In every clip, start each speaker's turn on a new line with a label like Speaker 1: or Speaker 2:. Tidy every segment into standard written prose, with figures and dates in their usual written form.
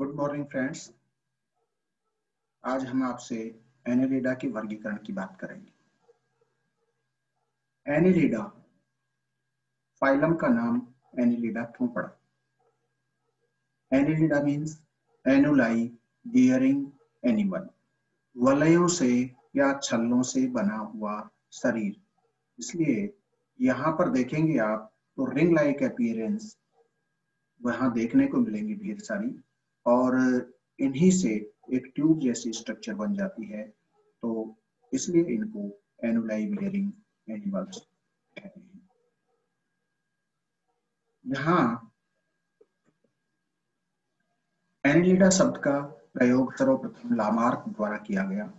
Speaker 1: Good morning friends. आज हम आपसे एनेलिडा के वर्गीकरण की बात करेंगे। एनेलिडा फाइलम का नाम एनेलिडा क्यों पड़ा? एनेलिडा मीन्स एनुलाई बियरिंग एनिमल, वलयों से या छल्लों से बना हुआ शरीर। इसलिए यहाँ पर देखेंगे आप तो रिंग लाइक अपीयरेंस वहां देखने को मिलेंगी ढेर सारी, और इन्हीं से एक ट्यूब जैसी स्ट्रक्चर बन जाती है, तो इसलिए इनको एनुलाई बियरिंग एनिमल्स कहते हैं। यहाँ एनेलिडा शब्द का प्रयोग सर्वप्रथम लामार्क द्वारा किया गया।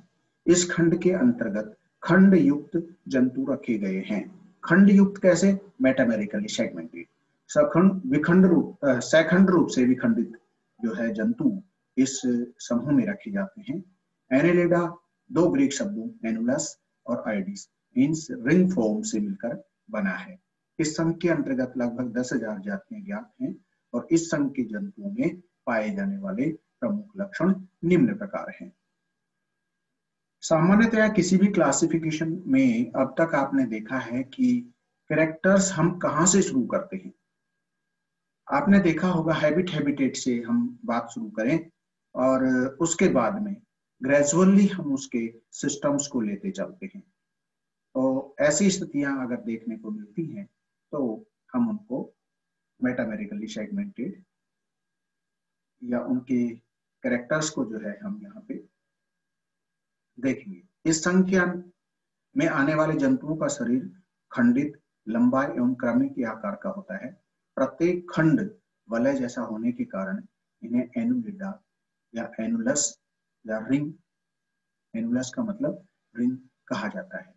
Speaker 1: इस खंड के अंतर्गत खंड युक्त जंतु रखे गए हैं। खंड युक्त कैसे? मेटामेरिकली सेगमेंटेड, सैखंड रूप से विखंडित जो है जंतु इस समूह में रखे जाते हैं। एनेलिडा दो ग्रीक शब्दों एनुलस और आइडिस मीन्स रिंग फॉर्म से मिलकर बना है। इस संघ के अंतर्गत लगभग 10,000 जातियां ज्ञात हैं और इस संघ के जंतुओं में पाए जाने वाले प्रमुख लक्षण निम्न प्रकार हैं। सामान्यतया किसी भी क्लासिफिकेशन में अब तक आपने देखा है कि कैरेक्टर्स हम कहां से शुरू करते हैं। आपने देखा होगा हैबिटेट से हम बात शुरू करें और उसके बाद में ग्रेजुअली हम उसके सिस्टम्स को लेते चलते हैं। तो ऐसी स्थितियां अगर देखने को मिलती हैं तो हम उनको मेटामेरिकली सेगमेंटेड या उनके कैरेक्टर्स को जो है हम यहाँ पे देखेंगे। इस संख्या में आने वाले जंतुओं का शरीर खंडित, लंबा एवं क्रमिक आकार का होता है। प्रत्येक खंड वलय जैसा होने के कारण इन्हें एनुलिडा या एनुलस या रिंग, एनुलस का मतलब रिंग कहा जाता है।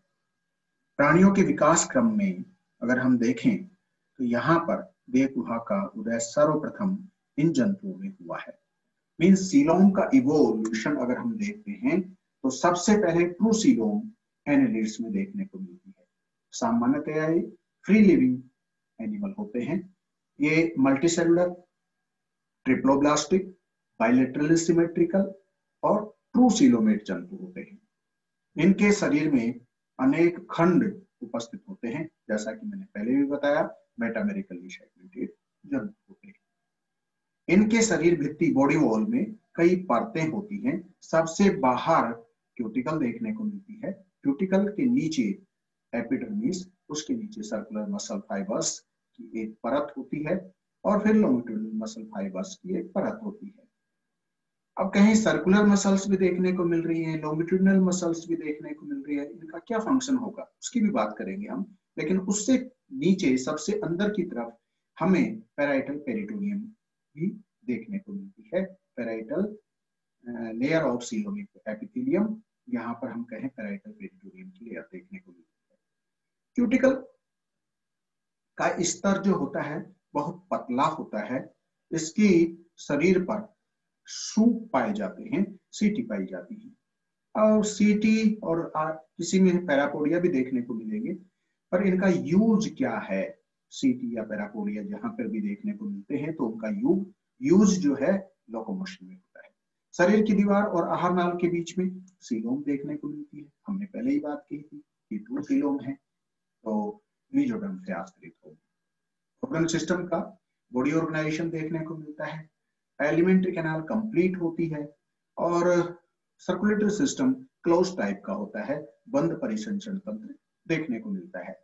Speaker 1: प्राणियों के विकास क्रम में अगर हम देखें तो यहाँ पर देवगुहा का उदय सर्वप्रथम इन जंतुओं में हुआ है। मीन्स सीलोम का इवोल्यूशन अगर हम देखते हैं तो सबसे पहले ट्रू सीलोम एनेलिड्स में देखने को मिलती है। सामान्यतया ये फ्री लिविंग एनिमल होते हैं। ये मल्टीसेलुलर, ट्रिप्लोब्लास्टिक, बाइलेटरली सिमेट्रिकल और ट्रू सीलोमेट जंतु होते हैं। इनके शरीर में अनेक खंड उपस्थित होते हैं, जैसा कि मैंने पहले भी बताया, मेटामेरिकली सेगमेंटेड जंतु होते हैं। इनके शरीर भित्ति बॉडी वॉल में कई परतें होती हैं। सबसे बाहर क्यूटिकल देखने को मिलती है। क्यूटिकल के नीचे एपिडर्मिस, उसके नीचे सर्कुलर मसल फाइबर्स की एक परत होती है और फिर लॉन्गिट्यूडिनल मसल फाइबर्स की एक परत होती है। अब कहीं सर्कुलर मसल्स भी देखने को मिल रही है, लॉन्गिट्यूडिनल मसल्स भी देखने को मिल रही है। इनका क्या फंक्शन होगा उसकी भी बात करेंगे हम, लेकिन उससे नीचे सबसे अंदर की तरफ हमें पैराइटल पेरिटोनियम भी देखने को मिलती है। Parietal layer of coelomic epithelium, यहाँ पर हम कहें पैराइटल पेरिटोनियम की लेयर देखने को मिलती है। क्यूटिकल का स्तर जो होता है बहुत पतला होता है। इसकी शरीर पर सूप पाए जाते हैं, सीटी पाई जाती है और सीटी और किसी में पैरापोडिया भी देखने को मिलेंगे, पर इनका यूज क्या है? सीटी या पैरापोडिया जहां पर भी देखने को मिलते हैं तो उनका यूज जो है लोकोमोशन में होता है। शरीर की दीवार और आहार नाल के बीच में सीलोम देखने को मिलती है। हमने पहले ही बात की थी कि ट्रू सीलोम है तो मीजोडर्म से आश्रित होगी। ऑर्गन सिस्टम का बॉडी ऑर्गेनाइजेशन देखने को मिलता है। एलिमेंट्री कैनाल कंप्लीट होती है और सर्कुलेटरी सिस्टम क्लोज टाइप का होता है। बंद परिसंचरण तंत्र देखने को मिलता है।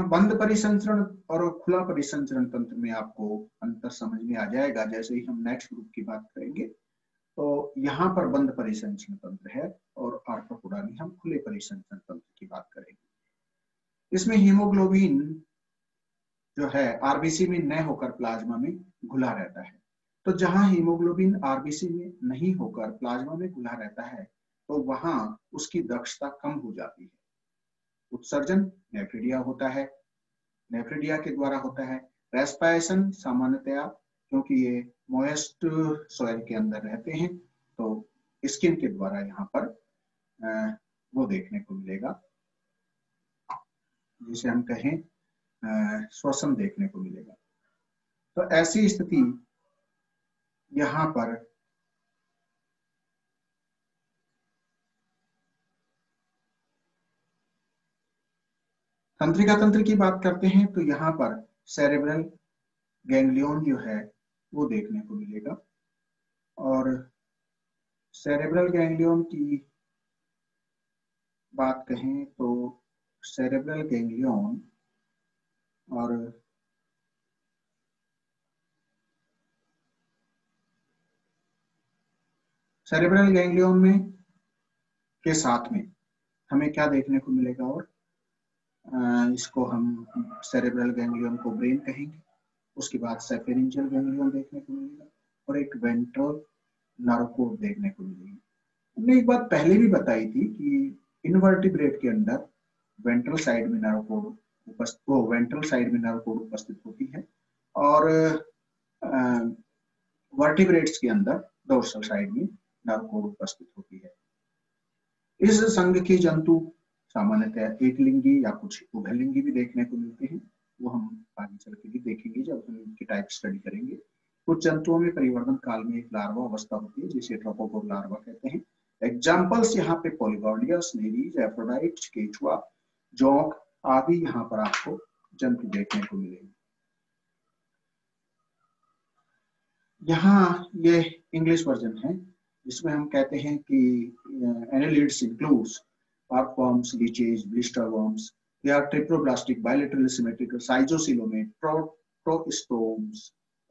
Speaker 1: बंद परिसंचरण और खुला परिसंचरण तंत्र में आपको अंतर समझ में आ जाएगा जैसे ही हम नेक्स्ट ग्रुप की बात करेंगे। तो यहाँ पर बंद परिसंचरण तंत्र है और आर्थ्रोपोडा में हम खुले परिसंचरण तंत्र की बात करेंगे। इसमें हीमोग्लोबिन जो है आरबीसी में न होकर प्लाज्मा में घुला रहता है। तो जहां हीमोग्लोबिन आरबीसी में नहीं होकर प्लाज्मा में घुला रहता है तो वहां उसकी दक्षता कम हो जाती है। उत्सर्जन नेफ्रिडिया होता है, नेफ्रिडिया के द्वारा होता है। रेस्पिरेशन सामान्यतया क्योंकि ये मॉइस्ट सॉइल के अंदर रहते हैं तो स्किन के द्वारा यहाँ पर वो देखने को मिलेगा, जिसे हम कहें श्वसन देखने को मिलेगा। तो ऐसी स्थिति यहाँ पर तंत्रिका तंत्र की बात करते हैं तो यहाँ पर सेरेब्रल गैंग्लियन जो है वो देखने को मिलेगा। और सेरेब्रल गैंग्लियन की बात कहें तो सेरेब्रल गैंग्लियन और सेरेब्रल गैंग्लियन में के साथ में हमें क्या देखने को मिलेगा, और इसको हम सेरेब्रल गैंग्लियन को ब्रेन कहेंगे। उसके बाद सेफेरेंजियल गैंग्लियन देखने को मिलेगा और एक वेंट्रल नर्व कोड देखने को मिलेगी। हमने एक बात पहले भी बताई थी कि इनवर्टिब्रेट के अंदर वेंट्रल साइड में नर्व कोड उपस्थित होती है और वर्टिब्रेट्स के अंदर डोर्सल साइड में नर्व कोड उपस्थित होती है। इस संघ के जंतु सामान्यतः एक लिंगी या कुछ उभयलिंगी भी देखने को मिलते हैं। वो हम आगे चल के भी देखेंगे जब हम इनकी टाइप स्टडी करेंगे। कुछ जंतुओं में परिवर्तन काल में एक लार्वा अवस्था होती है जिसे ट्रोपोपोर लार्वा कहते हैं। एग्जाम्पल्स यहाँ पे पॉलीगॉनियस, नेरीज, एफ्रोडाइट, केचुआ, जोंक आदि यहाँ पर आपको जंतु देखने को मिलेंगे। यहाँ ये इंग्लिश वर्जन है जिसमें हम कहते हैं कि annelids includes earthworms, leeches, blister worms. They are triploblastic, bilaterally symmetrical, cyzosylomate,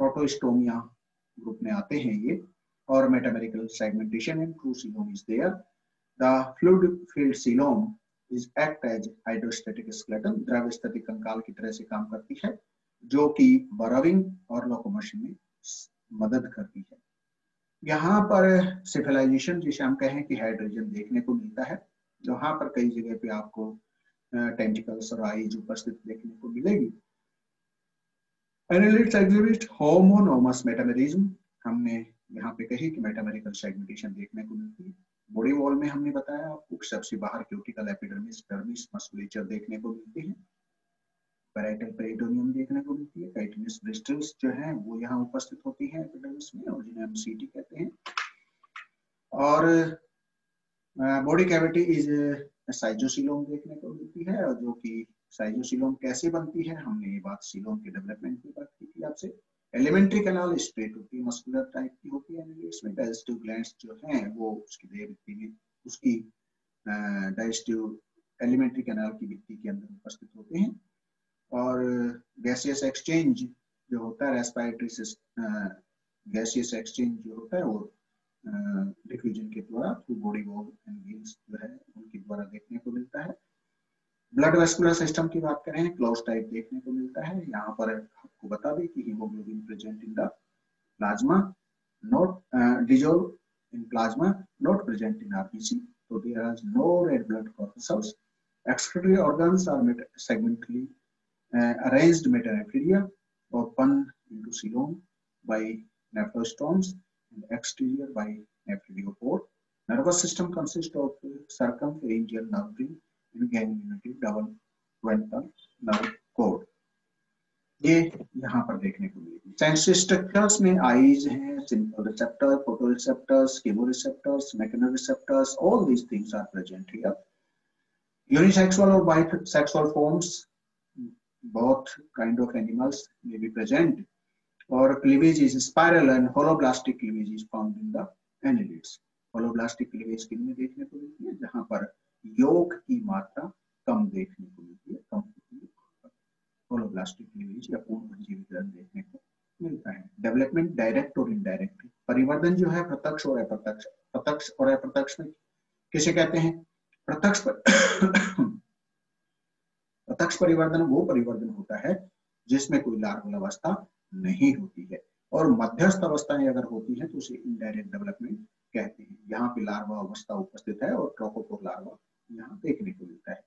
Speaker 1: protostomia group में आते हैं ये, और मेटामेरिकल segmentation and crucilome is there. The fluid-filled coelom is act as hydrostatic skeleton, द्रव स्थितिक कंकाल की तरह से काम करती है जो कि बर्रोविंग और लोकोमोशन में मदद करती है। यहाँ पर सिविलाइजेशन जिसे हम कहें कि हाइड्रोजन देखने को मिलता है, जहाँ पर कई जगह पे आपको टेंटिकल्स और आईज उपस्थित देखने को मिलेगी। एनालिड्स एग्जिबिट होमोनोमस मेटामेरिज्म, हमने यहाँ पे कही कि मेटामेरिकल सेगमेंटेशन देखने को मिलती है। बॉडी वॉल में हमने बताया आपको सबसे बाहर क्यूटिकल, एपिडर्मिस, डर्मिस, मस्कुलेचर देखने को मिलती है। पैराइटल पेरिटोनियम देखने को मिलती है। काइटिनस ब्रिस्टल्स जो है वो यहाँ उपस्थित होती है एपिडर्मिस में, और जिन्हें हम सीटी कहते हैं। और बॉडी कैविटी इज साइजोसिलोम देखने को मिलती है, और जो कि साइजोसिलोम कैसे बनती है हमने ये बात सिलोम के डेवलपमेंट की बात की थी आपसे। एलिमेंट्री कैनाल स्ट्रेट होती है, मस्कुलर टाइप की होती है। इसमें डाइजेस्टिव ग्लैंड्स जो हैं वो उसकी डाइजेस्टिव एलिमेंट्री कैनाल की भित्ति के अंदर उपस्थित होते हैं। और गैसियस एक्सचेंज जो होता है, रेस्पिरेटरी गैसियस एक्सचेंज जो होता है वो डिफ्यूजन के द्वारा through body wall and gills जो है उनके द्वारा देखने को मिलता है। ब्लड वेस्कुलर सिस्टम की बात करें, क्लोज टाइप देखने को मिलता है। यहाँ पर आपको बता दें कि haemoglobin present in the plasma, not dissolve in plasma, not present in RBC, so there is no red blood corpuscles. Excretory organs are segmentally arranged metanephria, open into coelom by nephrostomes and exterior by nephriospore. Nervous system consists of circumpharyngeal nerve ring and ganglionative double ventral nerve cord. ये यहाँ पर देखने को मिलेगी। Sensory structures में eyes हैं, simple receptor, photo receptors, chemoreceptors, mechanoreceptors, all these things are present here. Unisexual और bisexual forms, both kind of animals may be present, or cleavage is spiral and holoblastic cleavage is found in the annelids. holoblastic cleavage किन में देखने को मिलती है, जहां पर योग की मात्रा कम देखने को मिलती है, कम holoblastic cleavage या पूर्ण विकरण देखने को मिलता है। डेवलपमेंट डायरेक्ट और इनडायरेक्ट, परिवर्तन जो है प्रत्यक्ष और अप्रत्यक्ष, प्रत्यक्ष और अप्रत्यक्ष में किसे कहते हैं? प्रत्यक्ष परिवर्तन वो परिवर्तन होता है जिसमें कोई लार्वल अवस्था नहीं होती है, और मध्यस्थ अवस्थाएं अगर होती है तो उसे इनडायरेक्ट डेवलपमेंट कहते हैं। यहाँ पे लार्वा अवस्था उपस्थित है और ट्रोकोपोर लार्वा यहाँ देखने को मिलता है।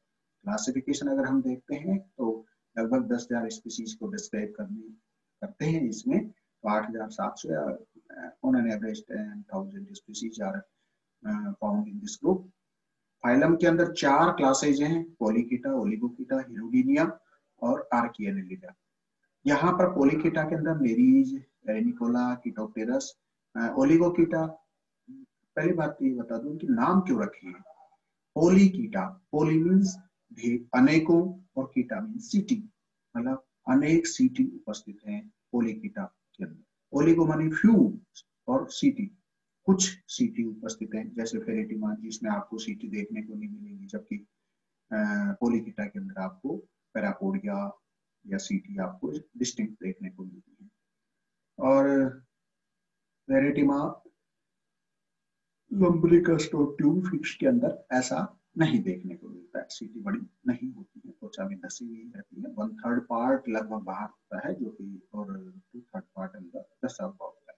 Speaker 1: क्लासिफिकेशन अगर हम देखते हैं तो लगभग 10,000 स्पीसीज को डिस्क्राइब करते हैं इसमें, तो 8,700 या on an average 10,000 species are found in this group. Phylum के अंदर 4 क्लासेज हैं, पोलिकीटा, ओलिगोकीटा, हिरुडीनिया और आर्कियनेलिडा। यहाँ पर पोलिकीटा के अंदर मेरीज, एरेनिकोला, कीटोप्टेरस, ओलिगोकीटा, पहली बात तो ये बता दूं कि नाम क्यों रखे हैं पोलीकीटा। पोली मीन्स अनेकों और कीटा मीन्स सिटी, मतलब अनेक सिटी उपस्थित हैं पोलीकीटा के अंदर। ओलिगो मानी फ्यू और सिटी कुछ सिटी उपस्थित हैं, जैसे फेरेटिमा जिसमें आपको सिटी देखने को नहीं मिलेगी, जबकि पोलीकीटा के अंदर आपको पैरापोडिया या सिटी आपको डिस्टिंक्ट देखने को मिलती है। और फेरेटिमा लंबरिकस और ट्यूब फिश के अंदर ऐसा नहीं देखने को मिलता है, सीटी बड़ी नहीं होती है, त्वचा में धसी हुई रहती है। 1/3 पार्ट लगभग बाहर होता है जो कि, और 2/3 पार्ट अंदर धसा हुआ होता है।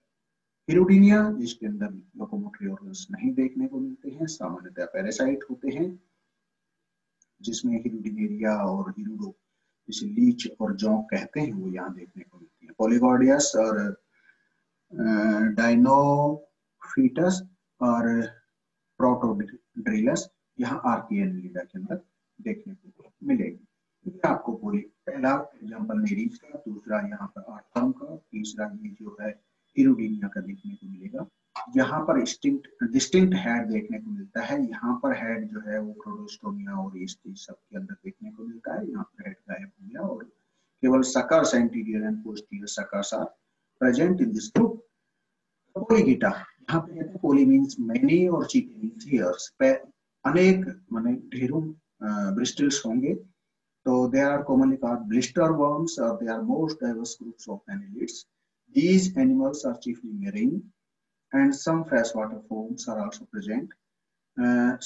Speaker 1: हिरुडीनिया जिसके अंदर लोकोमोटरी ऑर्गन्स नहीं देखने को मिलते हैं, सामान्यतः पैरासाइट होते हैं, जिसमें हिरुडिनेरिया और हिरुडो जिसे लीच और जौंक कहते हैं वो यहाँ देखने को मिलती है। पॉलीगॉडियस और डायनोफीटस और प्रोटोड्रिलस यहाँ आर्कियनलिडा के अंदर देखने को मिलेगी। आपको पूरी पहला एग्जांपल नेरीज का, दूसरा यहाँ पर आर्थम का, तीसरा ये जो है हिरुडीनिया का देखने को मिलेगा। यहाँ पर डिस्टिंक्ट हेड देखने को मिलता है, यहाँ पर हेड जो है वो क्रोडोस्टोमिया और इस सब के अंदर देखने को मिलता है। यहाँ पर हेड गायब हो गया और केवल suckers anterior and posterior suckers are present in this group. Polychaeta, यहाँ पे कहते हैं पोली मीन्स मैनी और चीटी मीन्स हेयर्स, अनेक माने ढेरों ब्रिस्टल्स होंगे। तो they are commonly called blister worms or they are most diverse groups of annelids. These animals are chiefly marine and some freshwater forms are also present.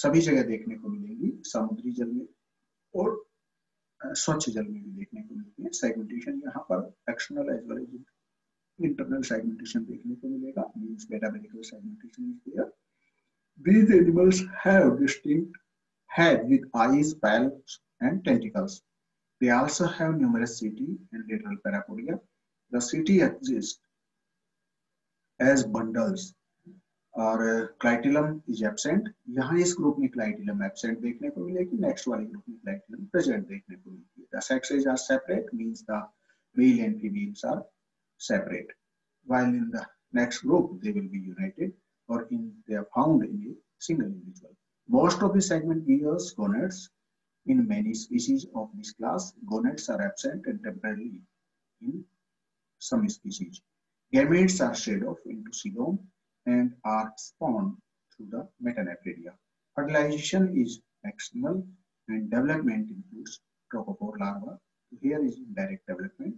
Speaker 1: सभी जगह देखने को मिलेंगी, समुद्री जल में और स्वच्छ जल में भी देखने को मिलती है। सेगमेंटेशन यहाँ पर external as well as internal segmentation देखने को मिलेगा, means metabolic segmentation is there. These animals have distinct head with eyes, palps and tentacles. They also have numerous setae and lateral parapodia. The setae exist as bundles और क्लाइटिलम is absent. यहाँ इस group में क्लाइटिलम absent देखने को मिलेगी, next वाले group में क्लाइटिलम present देखने को मिलेगी। The sexes are separate, means the male and females are separate, while in the next group they will be united or they are found in a single individual. Most of the segment bears gonads. In many species of this class, gonads are absent and temporarily in some species. Gametes are shed off into coelom and are spawned through the metanephridia. Fertilization is external and development includes trophophore larva. Here is direct development.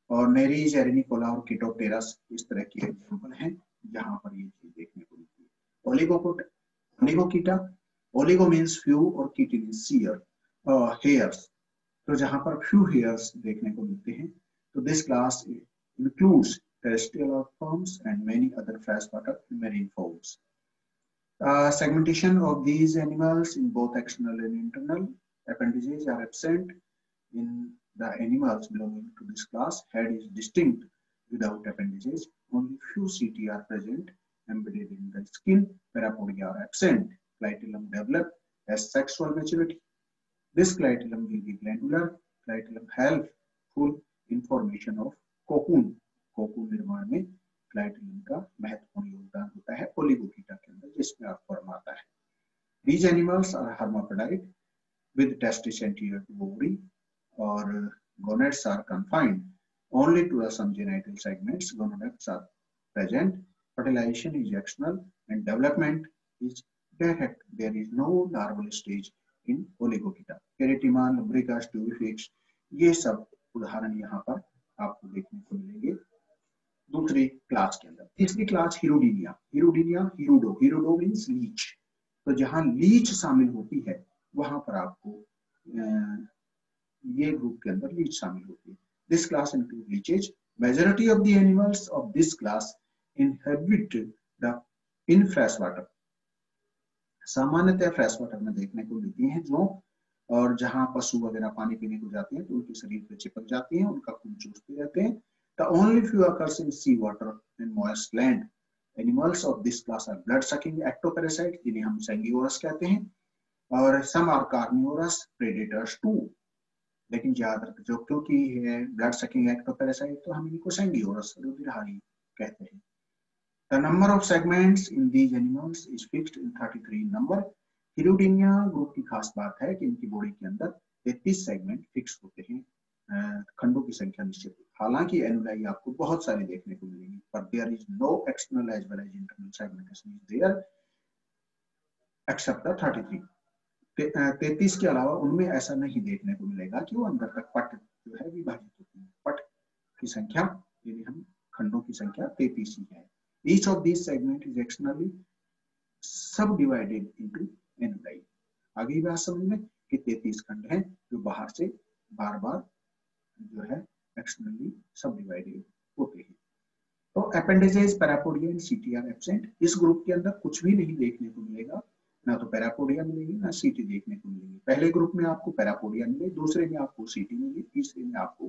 Speaker 1: और Nereis, एरेनिकोला और कीटोप्टेरस इस तरह के example हैं जहां पर ये चीज देखने को मिलती है। ओलिगोकीटा, ओलिगो मीन्स फ्यू और कीटी मीन्स हेयर्स। तो जहां पर फ्यू हेयर्स देखने को मिलते हैं, तो this class includes terrestrial earthworms and many other freshwater marine forms. Segmentation of these animals in both external and internal appendages are absent. In the animals belonging to this class, head is distinct without appendages. Only few setae are present embedded in the skin. Parapodia are absent. Clitellum develop as sexual maturity. This clitellum will be glandular. Clitellum help full information of cocoon. Cocoon निर्माण में क्लाइटिलम का महत्वपूर्ण योगदान होता है ओलिगोकीटा के अंदर, जिसमें फॉर्म आता है। These animals are hermaphrodite with testis anterior to ovary, or gonads are confined only to some genital segments. Gonads are present. Fertilization is external and development is direct. There is no larval stage in oligokita. Keratima, lubricus, tubifex, ये सब उदाहरण यहाँ पर आपको देखने को मिलेंगे दूसरी क्लास के अंदर। तीसरी class Hirudinea. Hirudinea, Hirudo means leech. तो जहां लीच शामिल होती है वहां पर आपको ये ग्रुप के अंदर लीच शामिल होती है। This class include leeches. Majority of the animals of this class inhabit the in fresh water. सामान्यतः फ्रेश वाटर में देखने को मिलती है जो, और जहां पशु वगैरह पानी पीने को जाते हैं तो उनके शरीर पे चिपक जाती हैं, उनका खून चूसते रहते हैं। The only few occurs in sea water and moist land. Animals of this class are blood-sucking ectoparasites, जिन्हें हम सेंगियोरस कहते हैं, और some are carnivorous predators too. लेकिन ज्यादातर जो क्योंकि है ब्लड सकिंग एक्टोपैरासाइट तो हम इनको सेंगियोरस रुधिरहारी कहते हैं। The number of segments in these animals is fixed in 33 number. हिरुडिनिया group की खास बात है कि इनकी बॉडी के अंदर 33 सेगमेंट फिक्स होते हैं, खंडों की संख्या निश्चित है। हालांकि एनुलाई आपको बहुत सारे देखने को मिलेंगे, पर there is no external as well as internal segmentation is there except the 33। 33 के अलावा उनमें ऐसा नहीं देखने को मिलेगा कि वो अंदर तक पट जो है विभाजित होती है। पट की संख्या यानी हम खंडों की संख्या 33 ही है। Each of this segment is externally सब डिवाइडेड इनटू एनुलाई। आगे बात समझ में कि 33 खंड हैं जो बाहर से बार बार जो है एक्सटर्नली सब डिवाइडेड होते हैं। तो appendages parapodia and setae are absent. इस ग्रुप के अंदर कुछ भी नहीं देखने को मिलेगा, ना तो पैरापोडिया मिलेगी ना सीटी देखने को मिलेगी। पहले ग्रुप में आपको पैरापोडिया मिले, दूसरे में आपको सीटी मिली, तीसरे में आपको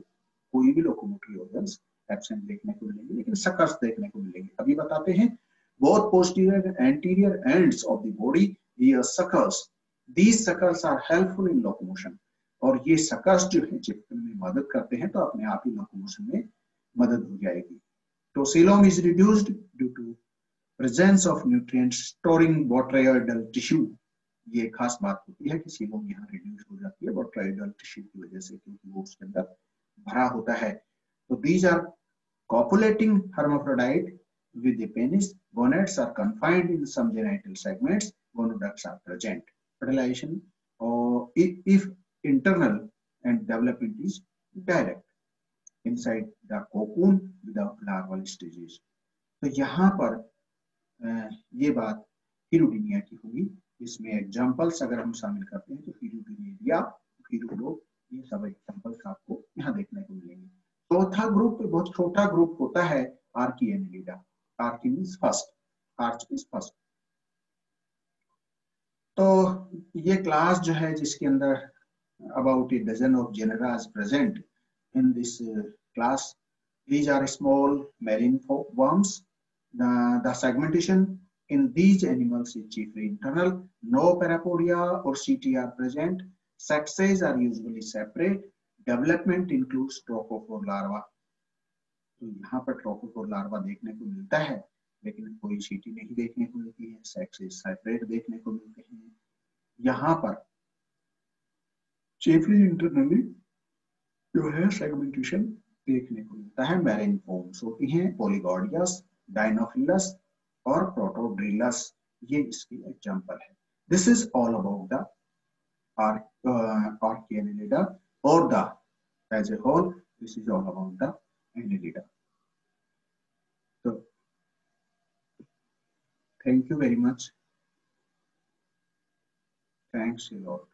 Speaker 1: कोई भी लोकोमोटरी ऑर्गन्स एब्सेंट देखने को मिलेंगे, लेकिन सकर्स देखने को मिलेंगे। अभी बताते हैं both posterior and anterior ends of the body here suckers, these suckers are helpful in locomotion. और ये सकर्स जो है चिपकने में मदद करते हैं, तो अपने आप ही लोकोमोशन में मदद हो जाएगी। तो coelom is reduced due to presence of nutrients storing botryoidal tissue. ये खास बात होती है कि सीलोम यहाँ रिड्यूस हो जाती है बोट्रायोइडल टिश्यू की वजह से, क्योंकि वो उसके अंदर भरा होता है। तो these are copulating hermaphrodite with the penis. Gonads are confined in some genital segments. Gonoducts are present. Fertilization or if internal and development is direct inside the cocoon without larval stages. तो यहाँ पर ये बात हिरुडिनिया की होगी। इसमें examples अगर हम शामिल करते हैं तो हिरुडिनिया, हिरुडो, ये सब एग्जाम्पल्स आपको यहाँ देखने को मिलेंगे। चौथा ग्रुप बहुत छोटा ग्रुप होता है archiannelida. Archi means first, arch is first. तो ये क्लास जो है जिसके अंदर about a dozen of genera is present in this class. These are small marine worms. The segmentation in these animals is chiefly internal. No parapodia or CT are present. Sexes are usually separate. Development includes trophophore larva. तो यहाँ पर ट्रोपोफोर larva देखने को मिलता है, लेकिन कोई सीटी नहीं देखने को मिलती है। सेक्सेस सेपरेट देखने को मिलते हैं। यहाँ पर चीफली इंटरनली जो है सेगमेंटेशन देखने को मिलता है। मैरीन फॉर्म्स होती हैं पोलिगोडियस, डायनोफिलस और प्रोटोड्रिलस, ये इसकी एग्जांपल है। This is all about the Archaeannelida or the as a whole. This is all about the Annelida. So thank you very much. Thanks a lot.